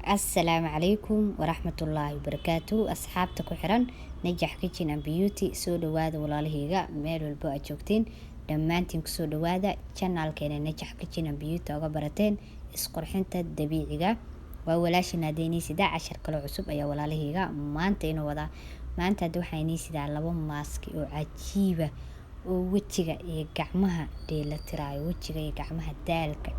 Assalaamu calaykum waraxmatullaahi wabarakaatu. Asxaabta ku xiran Najax Kitchen and Beauty, soo dhawaada walaalahayga meel walbo aad joogtiin. Dhammaantiin ku soo dhawaada channelkeena Najax Kitchen and Beauty uga barateen isqurxinta dabiiciga. Waa walaashina hadeynii sida cashar kale cusub ayaa walaalahayga maanta inoo wada. Maanta waxaynii sida labo maaski oo cajiiba oo wajiga iyo gacmaha dheelatiraayo. Wajiga iyo gacmaha daalka,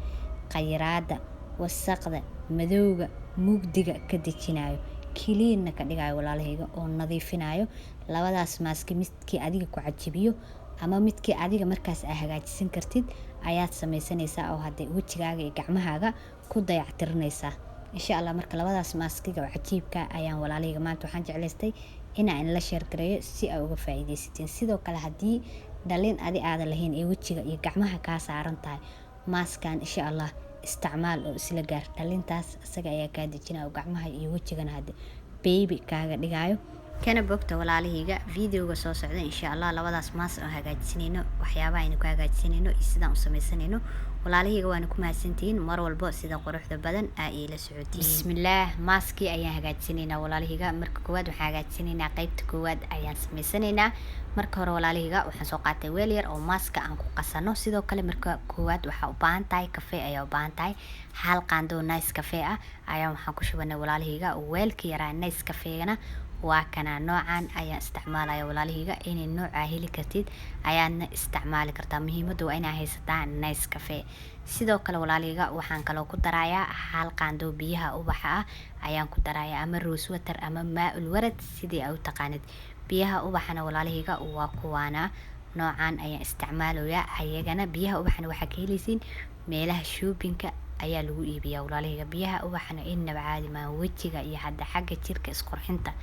khayraada, wasaqda, madowga, mugdiga ka dejinayo, kiliinna ka dhigayo walaalahayga oo nadiifinayo. Labadaas maaski midkii adiga ku cajibiyo ama midkii adiga markaas aad hagaajisan kartid ayaad samaysanaysaa oo hadda wajigaaga iyo gacmahaaga ku dayactirinaysaa insha Allah. Marka labadaas maaskiga oo cajiibka ayaan walaalahayga maanta waxaan jeclaystay inaan la share gareeyo si ay uga faa'iideysatiin. Sidoo kale haddii dhalin aad lahayn ee wajiga iyo gacmaha ka saaran tahay, maaskan insha Allah isticmaal oo isla gaar. Dhalintaas asaga ayaa ka dejinaya gacmaha iyo wajigana hadda baby kaaga dhigayo. Kana bogta walaalahayga videoga soo socda insha Allah. Labadaas maas oo hagaajisanayno, waxyaabaha aynu ku hagaajisanayno iyo sidaan u samaysanayno walaalahayga waana ku mahadsantihiin mar walba sida quruxda badan ay ila socotiin. Bismillaah, maaski ayaan hagaajisanaynaa walaalahayga. Marka koowaad waxaan hagaajisanaynaa qaybta koowaad ayaan samaysanaynaa. Marka hore walaalahayga waxaan soo qaatay weel yar oo maaska aan ku qasano. Sidoo kale marka koowaad waxaa u baahan tahay kafee ayaa u baahan tahay. Hal qaando nice kafee ah ayaa waxaan ku shubanay walaalahayga. Weelka yaraa nice kafeegana waa kana noocan ayaan isticmaalaya walaalahayga. Inay nooca heli kartid ayaadna isticmaali kartaa. Muhiimadu waa inaa haysataa nice kafee. Sidoo kale walaalahayga waxaan kaloo ku darayaa hal qaando biyaha ubaxa ah ayaan ku darayaa, ama rose water ama maa'ul warad sidii aad u taqaanid. Biyaha ubaxana walaalahayga waa kuwaana noocan ayaan isticmaalayaa. Ayagana biyaha ubaxana waxaa ka helaysiin meelaha shoppingka ayaa lagu iibiyaa walaalahayga. Biyaha ubaxana inaba caadi ma wajiga iyo hadda xagga jirka isqurxinta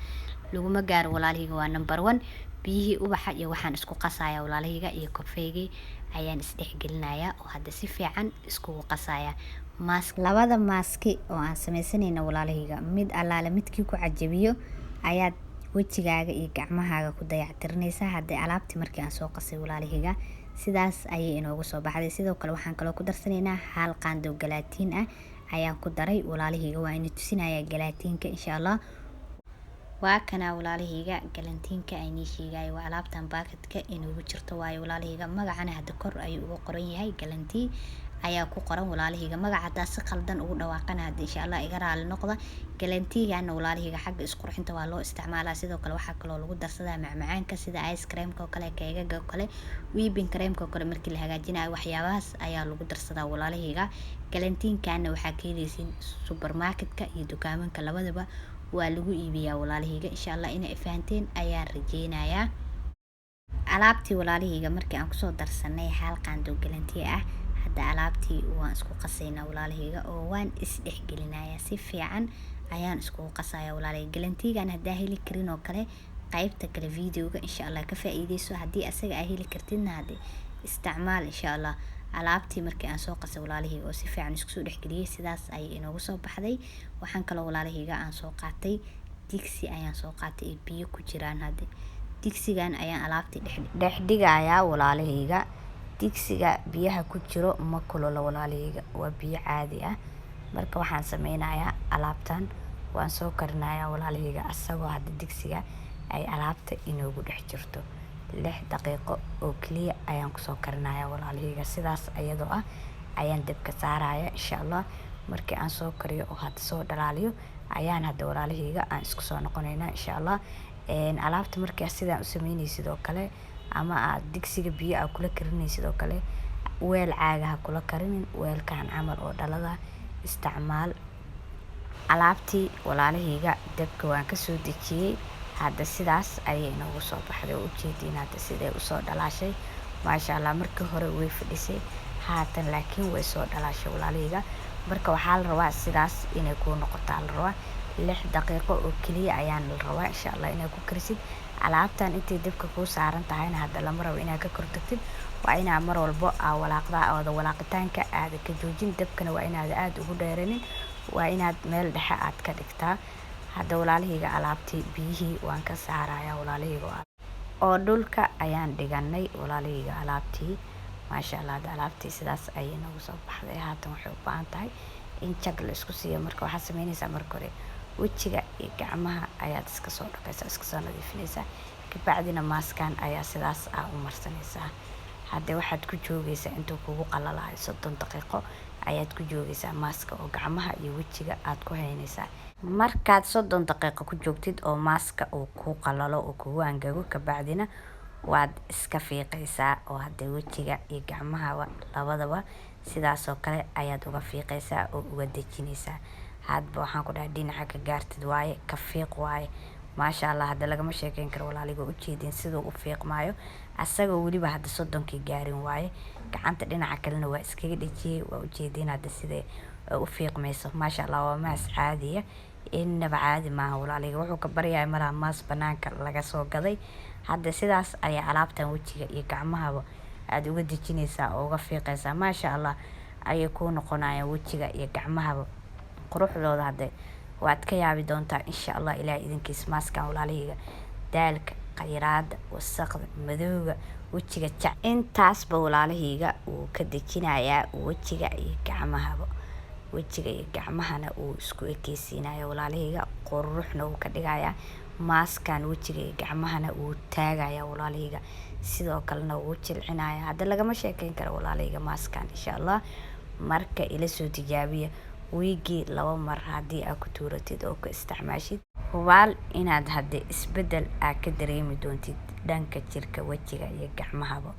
laguma gaaro walaalahayga. Waa number 1 biyihii ubaxa iyo waxaan isku qasaya walaalahayga iyo kafeegi ayaan isdhexgelinayaa oo hadda si fiican isku qasaya. Labada maaski oo aan samaysanayna walaalahayga mid allaale midkii ku cajabiyo ayaad wajigaaga iyo gacmahaaga ku dayactirinaysaa. Hadda alaabtii markii aan soo qasay walaalahayga sidaas ayay inoogu soo baxday. Sidoo kale waxaan kaloo ku darsanaynaa hal qaando galaatiin ah ayaan ku daray walaalahayga. waa inay tusinayaa galaatiinka insha Allah. waa kana walaalahayga galaatiinka aynii sheegayo waa alaabtan baakadka inoogu jirto waayo walaalahayga. magacana hadda kor ayuu ugu qoran yahay galantii ayaa ku qoran walaalahayga. magaca haddaa si qaldan ugu dhawaaqana hadda insha Allah iga raali noqda. galantiigana walaalahayga xagga isqurxinta waa loo isticmaalaa. Sidoo kale waxaa kaloo lagu darsadaa macmacaanka sida ice creamka oo kale, keegaga oo kale, whipping creamka oo kale. markii la hagaajinayo waxyaabahaas ayaa lagu darsadaa walaalahayga. galantiinkana waxaa ka helaysiin supermarketka iyo dukaamanka labadaba waa lagu iibiyaa walaalahayga. insha Allah inay fahanteen ayaan rajeynayaa. alaabtii walaalahayga markii aan kusoo darsanay hal qaando galantii ah, hadda alaabtii waan isku qasaynaa walaalahayga oo waan isdhexgelinayaa. si fiican ayaan isku qasaya walaalahayga. galantiigan haddaa heli karin oo kale qaybta kale videoga insha Allah ka faa'iideyso. haddii asaga ay heli kartidna hadda isticmaal insha Allah. alaabtii markii aan soo qasay walaalahayga oo si fiican isku soo dhexgeliyay sidaas ayay inoogu soo baxday. waxaan kaloo walaalahayga aan soo qaatay digsi ayaan soo qaatay ee biyo ku jiraan. hadda digsigan ayaan alaabtii dhex dhigayaa walaalahayga. digsiga biyaha ku jiro ma kulula walaalahayga, waa biyo caadi ah. marka waxaan sameynayaa alaabtan waan soo karinayaa walaalahayga asagoo hadda digsiga ay alaabta inoogu dhex jirto. 6 daqiiqo oo kaliya ayaan ku soo karinayaa walaalahayga. sidaas ayadoo ah ayaan dabka saaraya insha Allah. markii aan soo kariyo oo hadda soo dhalaaliyo ayaan hadda walaalahayga aan isku soo noqonaynaa insha Allah. alaabta markii sidaan u sameynaysid oo kale ama aad digsiga biyo aad kula karinaysid oo kale weel caaga ha kula karinin. weelkan camal oo dhalada isticmaal. alaabtii walaalahayga dabka waan ka soo dejiyay. hadda sidaas ayay inoogu soo baxday oo ujeediin hadda siday u soo dhalaashay maasha Allah. markii hore way fadhisay haatan laakiin way soo dhalaashay walaalahayga. marka waxaa la rabaa sidaas inay ku noqoto la rabaa. 6 daqiiqo oo kaliya ayaan la rabaa insha Allah inay ku karisid. alaabtan intay dabka ku saaran tahayna hadda lama rabo inaad ka kortagtid. waa inaa mar walbo aa walaaqdaa oo walaaqitaanka aad ka joojin. dabkana waa inaad aad ugu dheeranin, waa inaad meel dhexe aad ka dhigtaa. hadda walaalahayga alaabtii biyihii waan ka saarayaa walaalahayga oo dhulka ayaan dhiganay walaalahayga alaabtii maasha Allah. hadda alaabtii sidaas ayay noogu soo baxday. haatan waxay u baahan tahay in jag la isku siiyo. Marka waxaad sameynaysaa marka hore wejiga iyo gacmaha ayaad iska soo dhaqaysaa, iska soo nadiifinaysaa. Kabacdina maaskan ayaa sidaas u marsanaysaa. Hadda waxaad ku joogaysaa intuu kugu qalalayo 30 daqiiqo ayaad ku joogaysaa maaska oo gacmaha iyo wejiga aad ku haynaysaa. Markaad 30 daqiiqo ku joogtid oo maaska uu ku qalalo oo kugu angago, kabacdina waad iska fiiqaysaa oo hadda wejiga iyo gacmaha labadaba sidaas oo kale ayaad uga fiiqaysaa oo uga dejinaysaa. Hadba waxaan ku dhahay dhinaca ka gaartid waaye, ka fiiq waaye. maasha Allah, hadda lagama sheekeyn karo walaaliga u jeedin sidoo u fiiqmaayo asagoo weliba hadda 30 gaarin waaye. Gacanta dhinaca kalena waa iskaga dhajiyay, waa u jeedin hadda sidee u fiiqmayso. maasha Allah, waa maas caadiya, innaba caadi maaha. walaaliga wuxuu ka baryahay malaha maas banaanka laga soo gaday. hadda sidaas ayaa alaabtan wejiga iyo gacmahaba aad uga dejinaysaa oo uga fiiqaysaa. maasha Allah ayay ku noqonayaan wejiga iyo gacmahaba quruxdooda. hadda waad ka yaabi doontaa insha Allah ilaahay idinkiis. maaskan walaaliga daalka, khayraada, wasaqda, madowga, wejiga jac intaasba walaalihiga uu ka dejinayaa wejiga iyo gacmahaba. wejiga iyo gacmahana uu isku ekeysiinayo walaalihiga, quruxna uu ka dhigayaa. maaskan wejiga iyo gacmahana uu taagaya walaalihiga, sidoo kalena uu jilcinaya. hadda lagama sheekeyn karo walaalihiga maaskan insha Allah. marka ila soo tijaabiya wiigii 2 mar haddii aad ku tuuratid oo ka isticmaashid, hubaal inaad hadda isbedel ka dareemi doontid dhanka jirka, wejiga iyo gacmahaba.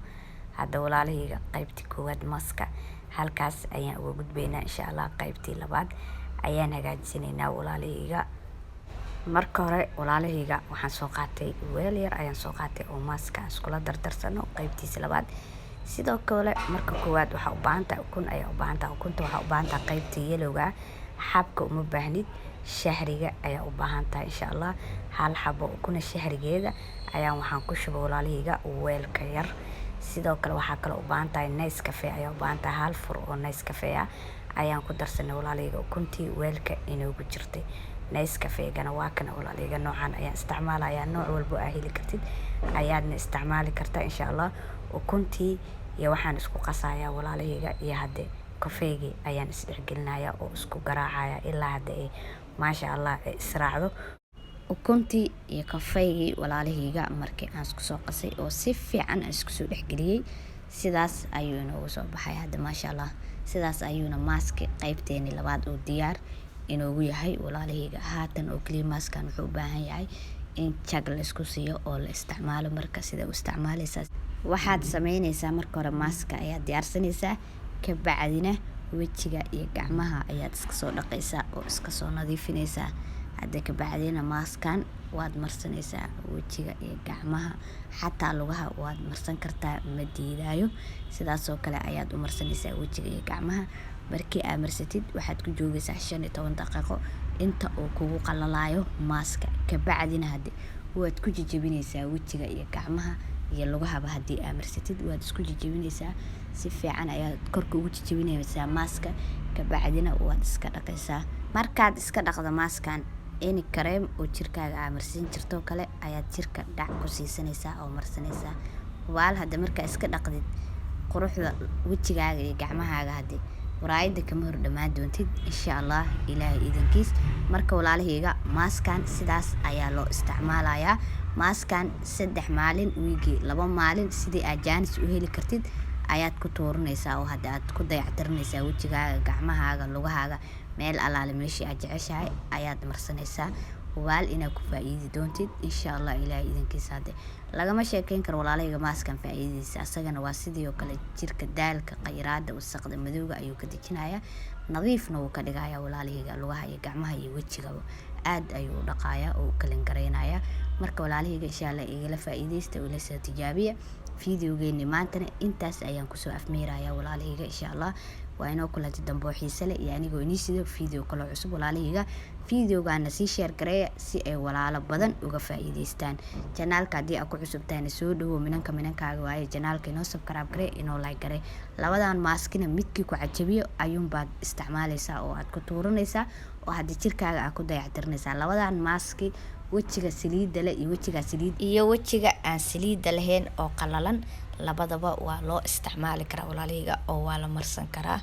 hadda walaalihiga qaybtii koowaad maaska halkaas ayaan uga gudbaynaa insha Allah. qaybtii labaad ayaan hagaajinaynaa walaalihiga. marka hore walaalihiga waxaan soo qaatay weel yar ayaan soo qaatay oo maaska iskula dardarsano qaybtiisa labaad. sidoo kale marka koowaad waxaa u baahan tahay ukun ayaa u baahan tahay. ukunta waxaa u baahan tahay qaybta yelowga, xabka uma baahnid. shahriga ayaa u baahan tahay insha Allah. hal xabo ukuna shahrigeeda ayaan waxaan ku shubay walaalihiga weelka yar. sidoo kale waxaa kale u baahan tahay Nescafe ayaa u baahan tahay. hal fur oo Nescafe ayaan ku darsanay walaalihiga ukuntii weelka inoogu jirtay. Nescafe-gana waa kana walaalihiga noocan ayaan isticmaalayaa. nooc walbo aa heli kartid ayaadna isticmaali kartaa insha Allah. ukuntii iyo waxaan isku qasayaa walaalihiga iyo hadda kafeegi ayaan isdhexgelinayaa oo isku garaacaya ilaa hadda maasha Allah israacdo. ukuntii iyo kafeegi walaalihiga markii aan isku soo qasay oo si fiican isku soo dhexgeliyay, sidaas ayuu inoogu soo baxay. hadda maasha Allah sidaas ayuuna maaski qaybteeni labaad oo diyaar inoogu yahay walaalihiga. haatan oo kaliya maaskan wuxuu u baahan yahay in jag la isku siiyo oo la isticmaalo. marka sida u isticmaalaysaa waxaad sameynaysaa marka hore maaska ayaad diyaarsanaysaa, kabacdina wejiga iyo gacmaha ayaad iska soo dhaqaysaa oo iska soo nadiifinaysaa. hadda kabacdina maaskan waad marsanaysaa wejiga iyo gacmaha, xataa lugaha waad marsan kartaa, ma diidaayo. sidaasoo kale ayaad u marsanaysaa wejiga iyo gacmaha. markii aad marsatid waxaad ku joogaysaa 15 daqiiqo inta uu kugu qalalayo maaska. kabacdina hadda waad ku jijibinaysaa wejiga iyo gacmaha iyo lugahaba. haddii aad marsatid waad isku jijibinaysaa si fiican ayaad korka ugu jijibinaysaa maaska. kabacdina waad iska dhaqaysaa. markaad iska dhaqdo maaskan any cream oo jirkaaga aad marsan jirto kale ayaad jirka dhac ku siisanaysaa oo marsanaysaa. hubaal hadda markaa iska dhaqdid quruxda wejigaaga iyo gacmahaaga hadda waraayada kama hor dhamaan doontid insha Allah ilaahay idinkiis. marka walaalihiga maaskan sidaas ayaa loo isticmaalayaa. maaskan 3 maalin wiigii 2 maalin sidii aad jaanis u heli kartid ayaad ku tuurinaysaa oo hadda aad ku dayactirinaysaa wejigaaga, gacmahaaga, lugahaaga, meel alaale meeshii aad jeceshahay ayaad marsanaysaa. hubaal inaad ku faa'iidi doontid insha Allah ilaahay idinkiis. hadda lagama sheekeyn karo walaalihiga maaskan faa'iidadiisa. asagana waa sidoo kale jirka daalka, khayraada, wasaqda, madowga ayuu ka dejinayaa, nadiifna wuu ka dhigayaa walaalihiga. lugaha iyo gacmaha iyo wejigaba aad ayuu u dhaqayaa oo u kalin gareynayaa. marka walaalihiga insha Allah igala faa'iideysta oo ila soo tijaabiya. fiidiyogeeni maantana intaas ayaan kusoo afmeerayaa walaalihiga insha Allah. waa inoo kulanti dambe oo xiiso leh iyo anigoo inii sido fiideo kale cusub walaalihiga. fiideogaana sii share gareeya si ay walaalo badan uga faa'iideystaan. janaalka haddii aad ku cusub tahayna soo dhawow, minankaaga waaye. janaalka inoo subscribe garee, inoo like garee. labadan maaskina midkii ku cajabiyo ayuunbaad isticmaalaysaa oo aad ku tuuranaysaa oo hadda jirkaaga aad ku dayactirinaysaa. labadan maaski wejiga saliidda leh iyo wejiga aan saliidda lahayn oo qalalan labadaba waa loo isticmaali karaa walaalihiga oo waa la marsan karaa.